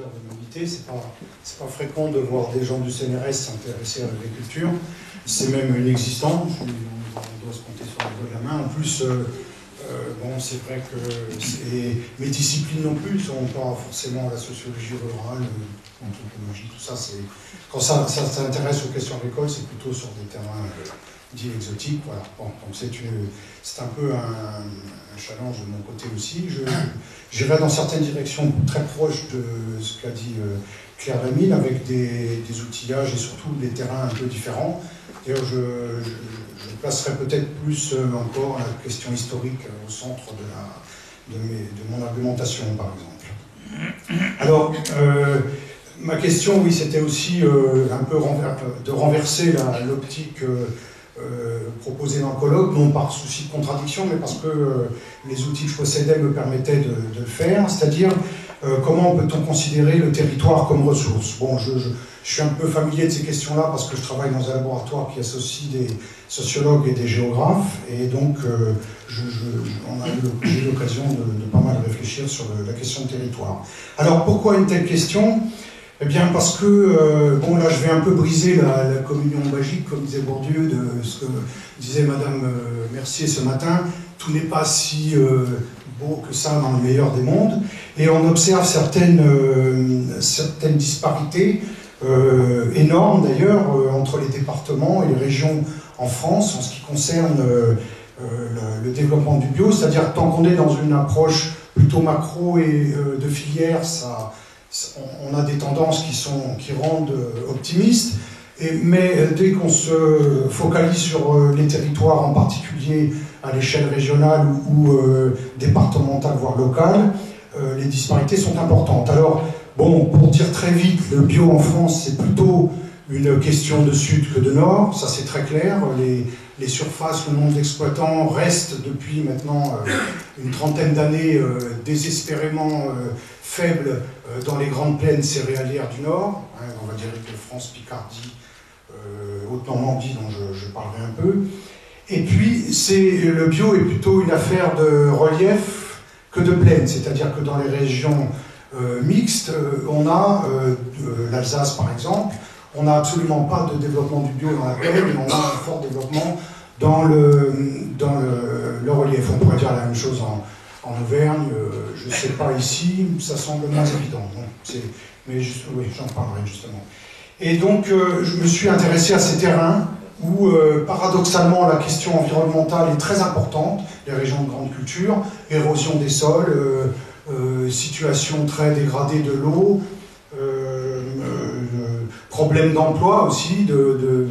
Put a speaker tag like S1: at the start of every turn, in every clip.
S1: de m'inviter. C'est pas fréquent de voir des gens du CNRS s'intéresser à l'agriculture. C'est même inexistant. On doit se compter sur les doigts de la main. En plus, bon, c'est vrai que mes disciplines non plus ne sont pas forcément la sociologie rurale, l'anthropologie, tout ça. Quand ça s'intéresse aux questions agricoles, c'est plutôt sur des terrains dits exotiques. Voilà. Bon, donc c'est un peu un challenge de mon côté aussi. J'irai dans certaines directions très proches de ce qu'a dit Claire Lamine, avec des outillages et surtout des terrains un peu différents. D'ailleurs, je placerai peut-être plus encore la question historique au centre de mon argumentation, par exemple. Alors, ma question, oui, c'était aussi un peu de renverser l'optique proposée dans le colloque, non par souci de contradiction, mais parce que les outils que je possédais me permettaient de le faire, c'est-à-dire comment peut-on considérer le territoire comme ressource. Bon, je suis un peu familier de ces questions-là parce que je travaille dans un laboratoire qui associe des sociologues et des géographes, et donc j'ai eu l'occasion de pas mal réfléchir sur la question de territoire. Alors, pourquoi une telle question ? Eh bien, parce que, bon, là, je vais un peu briser la communion magique, comme disait Bourdieu, de ce que disait Madame Mercier ce matin. Tout n'est pas si beau que ça dans le meilleur des mondes. Et on observe certaines disparités, énormes d'ailleurs, entre les départements et les régions en France, en ce qui concerne le développement du bio. C'est-à-dire, tant qu'on est dans une approche plutôt macro et de filière, on a des tendances qui rendent optimistes, mais dès qu'on se focalise sur les territoires, en particulier à l'échelle régionale ou départementale, voire locale, les disparités sont importantes. Alors, bon, pour dire très vite, le bio en France, c'est plutôt une question de sud que de nord, ça c'est très clair. Les surfaces, le nombre d'exploitants reste depuis maintenant une trentaine d'années désespérément faible dans les grandes plaines céréalières du Nord, hein, on va dire de France, Picardie, Haute-Normandie, dont je parlerai un peu. Et puis, le bio est plutôt une affaire de relief que de plaine, c'est-à-dire que dans les régions mixtes, on a, l'Alsace par exemple, on n'a absolument pas de développement du bio dans la plaine, mais on a un fort développement dans le relief. On pourrait dire la même chose en Auvergne, je ne sais pas ici, ça semble moins évident. Bon, mais oui, j'en parlerai justement. Et donc, je me suis intéressé à ces terrains où, paradoxalement, la question environnementale est très importante, les régions de grande culture, érosion des sols, situation très dégradée de l'eau, problème d'emploi aussi, de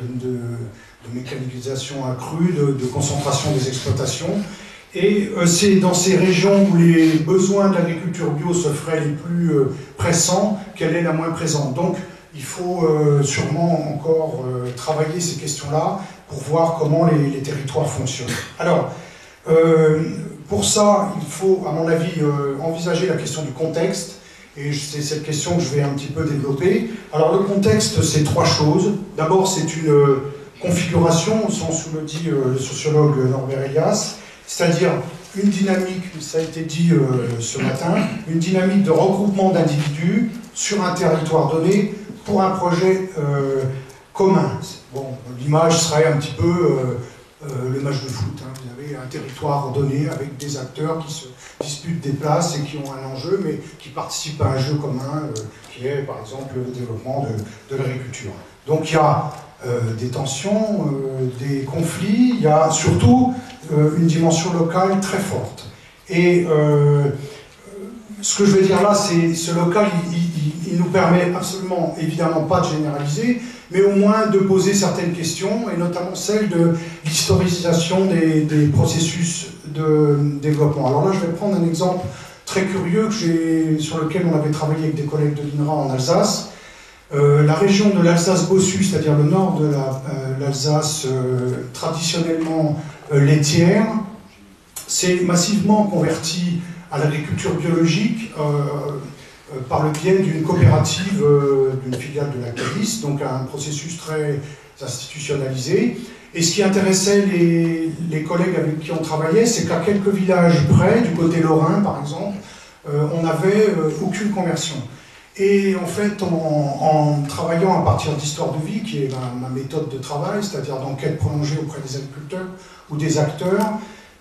S1: mécanisation accrue, de concentration des exploitations. Et c'est dans ces régions où les besoins de l'agriculture bio se feraient les plus pressants qu'elle est la moins présente. Donc il faut sûrement encore travailler ces questions-là pour voir comment les territoires fonctionnent. Alors, pour ça, il faut, à mon avis, envisager la question du contexte. Et c'est cette question que je vais un petit peu développer. Alors le contexte, c'est trois choses. D'abord, c'est une configuration, au sens où le dit le sociologue Norbert Elias, c'est-à-dire une dynamique, ça a été dit ce matin, une dynamique de regroupement d'individus sur un territoire donné pour un projet commun. Bon, l'image serait un petit peu le match de foot. Hein. Vous avez un territoire donné avec des acteurs qui se disputent des places et qui ont un enjeu, mais qui participent à un jeu commun qui est, par exemple, le développement de l'agriculture. Donc il y a des tensions, des conflits, il y a surtout une dimension locale très forte. Et ce que je vais dire là, c'est ce local, il nous permet absolument, évidemment, pas de généraliser, mais au moins de poser certaines questions, et notamment celle de l'historisation des processus de développement. Alors là, je vais prendre un exemple très curieux sur lequel on avait travaillé avec des collègues de l'INRA en Alsace. La région de l'Alsace-Bossu, c'est-à-dire le nord de l'Alsace traditionnellement laitière, s'est massivement convertie à l'agriculture biologique par le biais d'une coopérative, d'une filiale de Lactalis, donc un processus très institutionnalisé. Et ce qui intéressait les collègues avec qui on travaillait, c'est qu'à quelques villages près, du côté lorrain par exemple, on n'avait aucune conversion. Et en fait, en travaillant à partir d'histoire de vie, qui est ma méthode de travail, c'est-à-dire d'enquête prolongée auprès des agriculteurs ou des acteurs,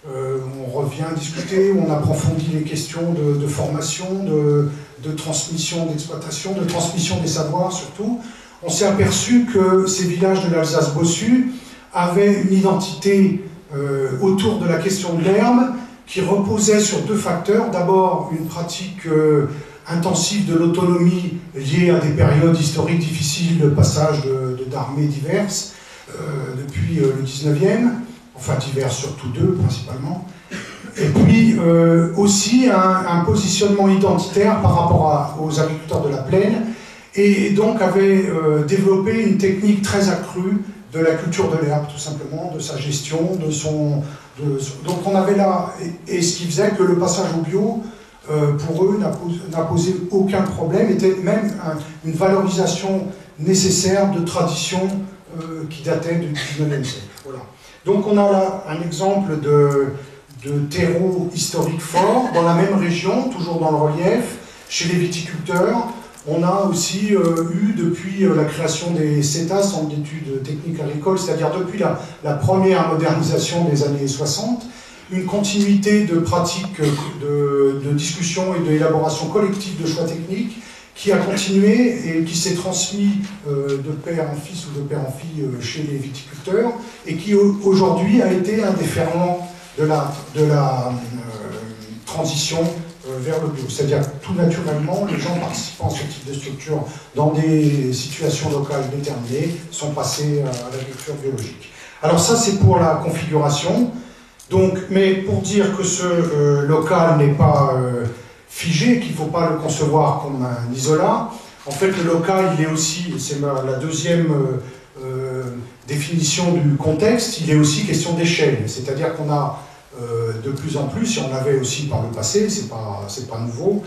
S1: on revient discuter, on approfondit les questions de formation, de transmission d'exploitation, de transmission des savoirs surtout. On s'est aperçu que ces villages de l'Alsace bossue avaient une identité autour de la question de l'herbe qui reposait sur deux facteurs. D'abord, une pratique intensive de l'autonomie liée à des périodes historiques difficiles de passage d'armées diverses depuis le 19e, enfin diverses surtout deux principalement, et puis aussi un positionnement identitaire par rapport aux agriculteurs de la plaine, et donc avait développé une technique très accrue de la culture de l'herbe, tout simplement, de sa gestion, donc on avait là, et ce qui faisait que le passage au bio, pour eux, n'a posé aucun problème, était même une valorisation nécessaire de traditions qui dataient du 19e siècle. Voilà. Donc on a là un exemple de terreau historique fort, dans la même région, toujours dans le relief, chez les viticulteurs. On a aussi eu, depuis la création des CETA, Centres d'études techniques agricoles, c'est-à-dire depuis la première modernisation des années 60, une continuité de pratiques de discussion et d'élaboration collective de choix techniques qui a continué et qui s'est transmis de père en fils ou de père en fille chez les viticulteurs et qui aujourd'hui a été un des ferments de la transition vers le bio. C'est-à-dire que tout naturellement, les gens participant à ce type de structure dans des situations locales déterminées sont passés à l'agriculture biologique. Alors ça, c'est pour la configuration. Donc, mais pour dire que ce local n'est pas figé, qu'il ne faut pas le concevoir comme un isolat, en fait le local, il est aussi, c'est la deuxième définition du contexte, il est aussi question d'échelle. C'est-à-dire qu'on a de plus en plus, et on l'avait aussi par le passé, c'est pas nouveau,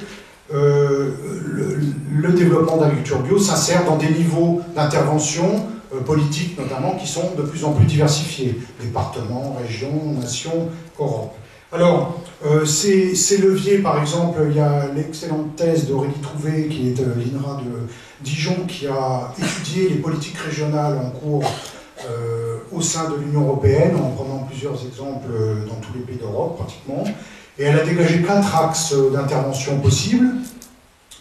S1: le développement d'agriculture bio s'insère dans des niveaux d'intervention politiques notamment qui sont de plus en plus diversifiés, départements, régions, nations, Europe. Alors, ces leviers, par exemple, il y a l'excellente thèse d'Aurélie Trouvé, qui est de l'INRA de Dijon, qui a étudié les politiques régionales en cours au sein de l'Union européenne, en prenant plusieurs exemples dans tous les pays d'Europe, pratiquement. Et elle a dégagé 4 axes d'intervention possibles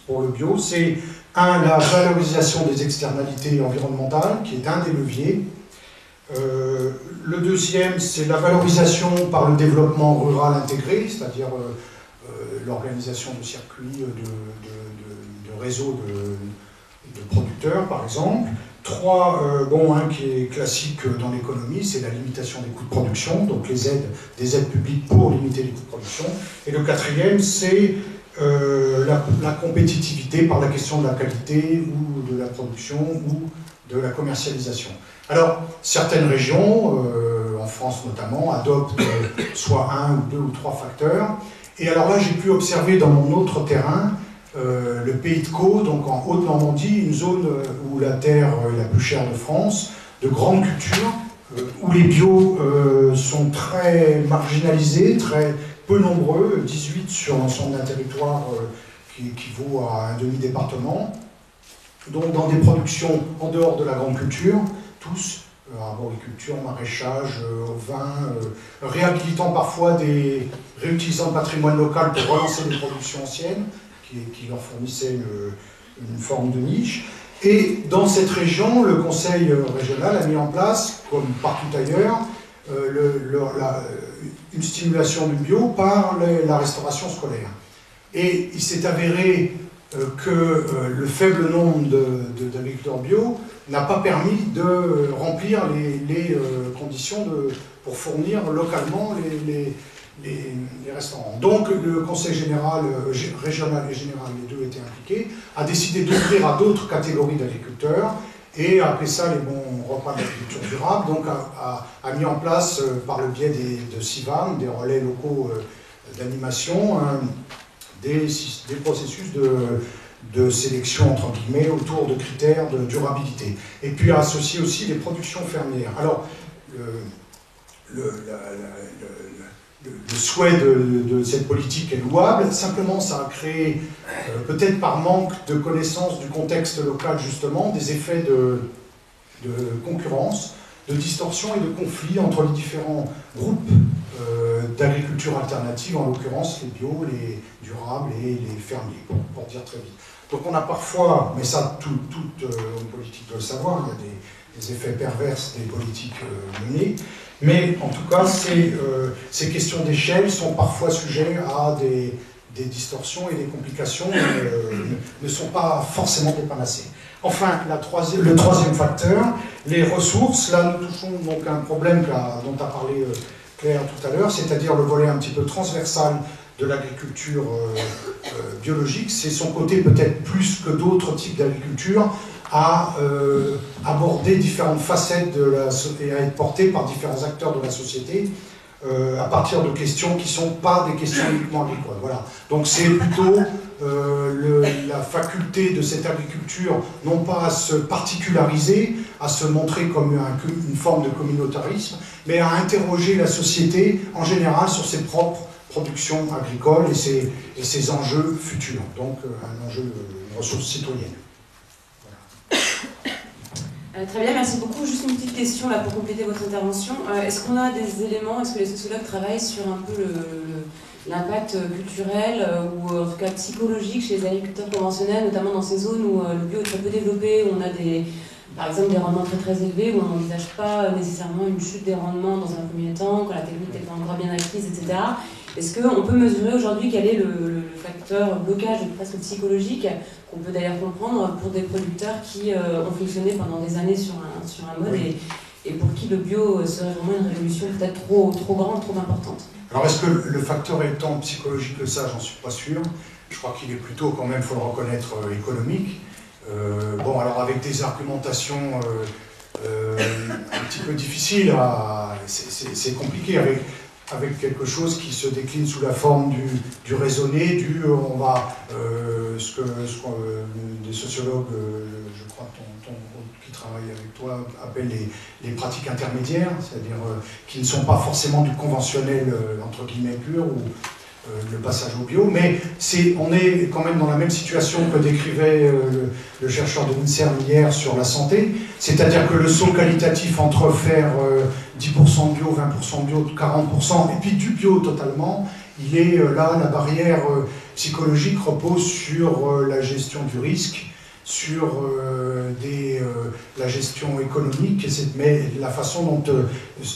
S1: pour le bio. C'est la valorisation des externalités environnementales, qui est un des leviers. Le deuxième, c'est la valorisation par le développement rural intégré, c'est-à-dire l'organisation de circuits, de réseaux de producteurs, par exemple. 3, qui est classique dans l'économie, c'est la limitation des coûts de production, donc des aides publiques pour limiter les coûts de production. Et le 4e, c'est la compétitivité par la question de la qualité ou de la production ou de la commercialisation. Alors, certaines régions, en France notamment, adoptent soit 1 ou 2 ou 3 facteurs. Et alors là, j'ai pu observer dans mon autre terrain, le Pays de Caux, donc en Haute-Normandie, une zone où la terre est la plus chère de France, de grandes cultures, où les bio sont très marginalisés, très peu nombreux, 18 sur l'ensemble d'un territoire qui équivaut à un demi-département, donc dans des productions en dehors de la grande culture, tous, arboriculture, maraîchage, vin, réhabilitant parfois réutilisant le patrimoine local pour relancer des productions anciennes, qui leur fournissaient une forme de niche. Et dans cette région, le Conseil régional a mis en place, comme partout ailleurs, une stimulation du bio par la restauration scolaire. Et il s'est avéré que le faible nombre d'agriculteurs bio n'a pas permis de remplir les conditions pour fournir localement les restaurants. Donc le Conseil général, régional et général, les deux étaient impliqués, a décidé d'ouvrir à d'autres catégories d'agriculteurs et a appelé ça les bons repas d'agriculture durable, donc a mis en place par le biais de CIVAM, des relais locaux d'animation, des processus de sélection entre guillemets autour de critères de durabilité. Et puis a associé aussi les productions fermières. Alors, le souhait de cette politique est louable, simplement ça a créé, peut-être par manque de connaissance du contexte local justement, des effets de concurrence, de distorsion et de conflit entre les différents groupes d'agriculture alternative, en l'occurrence les bio, les durables et les fermiers, pour dire très vite. Donc on a parfois, mais ça toute homme politique doit le savoir, il y a des effets pervers des politiques menées, mais en tout cas ces questions d'échelle sont parfois sujets à des distorsions et des complications ne sont pas forcément des panacées. Enfin, le troisième facteur, les ressources. Là, nous touchons donc à un problème dont a parlé Claire tout à l'heure, c'est-à-dire le volet un petit peu transversal de l'agriculture biologique. C'est son côté peut-être plus que d'autres types d'agriculture à aborder différentes facettes et à être porté par différents acteurs de la société à partir de questions qui ne sont pas des questions uniquement agricoles. Voilà. Donc c'est plutôt la faculté de cette agriculture, non pas à se particulariser, à se montrer comme une forme de communautarisme, mais à interroger la société en général sur ses propres productions agricoles et ses enjeux futurs. Donc un enjeu de ressources citoyennes.
S2: Très bien, merci beaucoup. Juste une petite question là pour compléter votre intervention. Est-ce qu'on a des éléments, est-ce que les sociologues travaillent sur un peu l'impact culturel ou en tout cas psychologique chez les agriculteurs conventionnels, notamment dans ces zones où le bio est très peu développé, où on a par exemple des rendements très très élevés, où on n'envisage pas nécessairement une chute des rendements dans un premier temps, quand la technique n'est pas encore bien acquise, etc. Est-ce qu'on peut mesurer aujourd'hui quel est le facteur blocage presque psychologique, qu'on peut d'ailleurs comprendre pour des producteurs qui ont fonctionné pendant des années sur un mode et pour qui le bio serait vraiment une révolution peut-être trop grande, trop importante?
S1: Alors est-ce que le facteur est tant psychologique que ça? J'en suis pas sûr. Je crois qu'il est plutôt quand même, il faut le reconnaître, économique. Bon, alors avec des argumentations un petit peu difficiles, c'est compliqué avec quelque chose qui se décline sous la forme du raisonné, on va, ce que des sociologues, je crois qui travaillent avec toi, appellent les pratiques intermédiaires, c'est-à-dire qui ne sont pas forcément du conventionnel, entre guillemets, pur, ou le passage au bio, mais on est quand même dans la même situation que décrivait le chercheur de l'INSERM hier sur la santé, c'est-à-dire que le saut qualitatif entre faire 10% de bio, 20% de bio, 40%, et puis du bio totalement, il est là, la barrière psychologique repose sur la gestion du risque, sur la gestion économique, mais la façon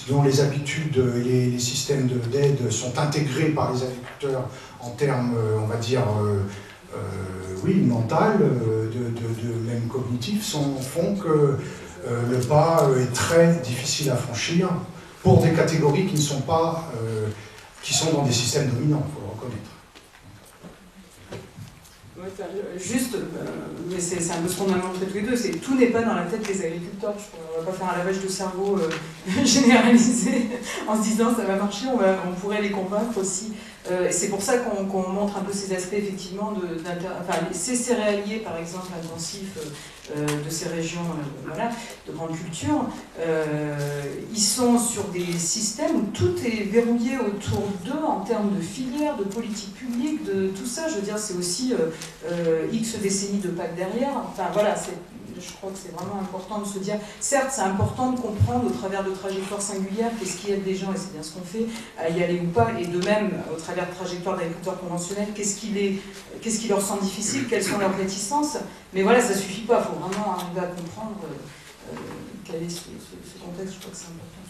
S1: dont les habitudes et les systèmes d'aide sont intégrés par les agriculteurs en termes, on va dire, mental, même cognitifs, font que le pas est très difficile à franchir pour des catégories qui ne sont pas, qui sont dans des systèmes dominants, il faut le reconnaître.
S3: Juste, mais c'est un peu ce qu'on a montré tous les deux, tout n'est pas dans la tête des agriculteurs. On ne va pas faire un lavage de cerveau généralisé en se disant ça va marcher, on pourrait les convaincre aussi. C'est pour ça qu'on montre un peu ces aspects effectivement ces céréaliers par exemple intensifs de ces régions de grande culture, ils sont sur des systèmes où tout est verrouillé autour d'eux en termes de filières, de politique publique, de tout ça. Je veux dire, c'est aussi X décennies de PAC derrière. Enfin voilà, je crois que c'est vraiment important de se dire, certes c'est important de comprendre au travers de trajectoires singulières qu'est-ce qui aide les gens, et c'est bien ce qu'on fait, à y aller ou pas, et de même au travers de trajectoires d'agriculteurs conventionnels, qu'est-ce qui leur semble difficile, quelles sont leurs réticences, mais voilà, ça suffit pas, il faut vraiment arriver à comprendre quel est ce contexte, je crois que c'est important.